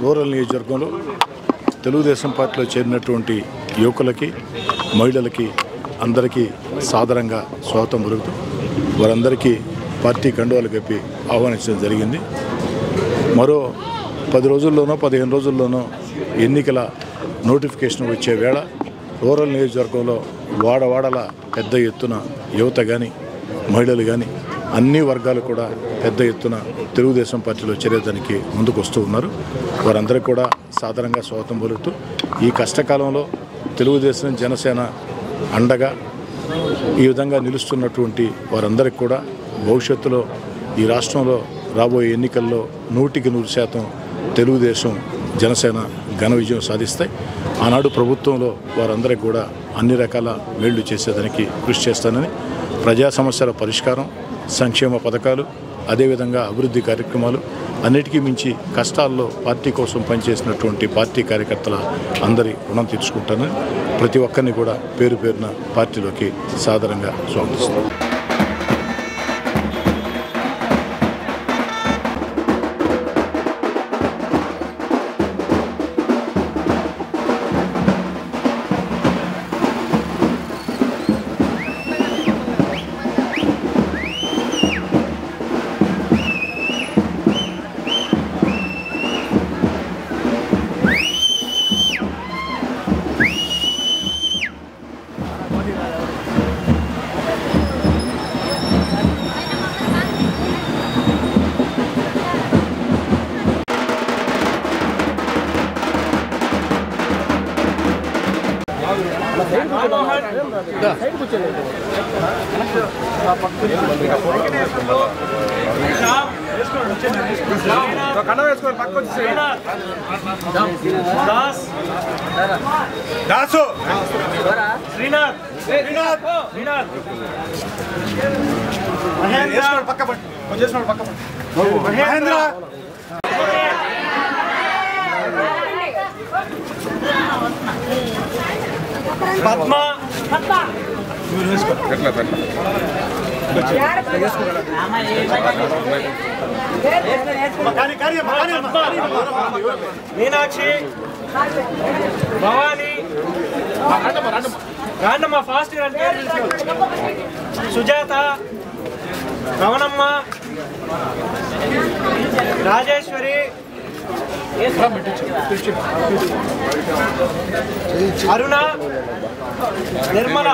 Rural నియోజకవర్గంలో తెలుగుదేశం పార్టీలో చేరినటువంటి యువకులకి మహిళలకి అందరికీ సాదరంగా స్వాగతం పలుకుతూ వారందరికీ పార్టీ కండువాలు కప్పి ఆహ్వానించడం జరిగింది. మరో 10 రోజుల్లోనో 15 రోజుల్లోనో ఎన్నికల నోటిఫికేషన్ వచ్చే వేళ రూరల్ నియోజకవర్గంలో వాడవాడల పెద్ద ఎత్తున యువత కానీ మహిళలు కానీ అన్ని వర్గాలు కూడా పెద్ద ఎత్తున తెలుగుదేశం పార్టీలో చేరేదానికి ముందుకు వస్తూ ఉన్నారు. వారందరికీ కూడా సాధారణంగా స్వాగతం పలుకుతూ ఈ కష్టకాలంలో తెలుగుదేశం జనసేన అండగా ఈ విధంగా నిలుస్తున్నటువంటి వారందరికీ కూడా భవిష్యత్తులో ఈ రాష్ట్రంలో రాబోయే ఎన్నికల్లో 100% తెలుగుదేశం జనసేన ఘన విజయం సాధిస్తాయి. ఆనాడు ప్రభుత్వంలో వారందరికీ కూడా అన్ని రకాల మేళ్లు చేసేదానికి కృషి చేస్తానని, ప్రజా సమస్యల పరిష్కారం, సంక్షేమ పథకాలు, అదేవిధంగా అభివృద్ధి కార్యక్రమాలు అన్నిటికీ మించి కష్టాల్లో పార్టీ కోసం పనిచేసినటువంటి పార్టీ కార్యకర్తల అందరి రుణం తీర్చుకుంటానని ప్రతి ఒక్కరిని కూడా పేరు పేరున పార్టీలోకి సాదరంగా స్వాగతిస్తాను. పద్మ మీనాక్షి, భవానీ, రాండమ్మ ఫాస్ట్ సుజాత, రవణమ్మ, రాజేశ్వరి, అరుణ, నిర్మల.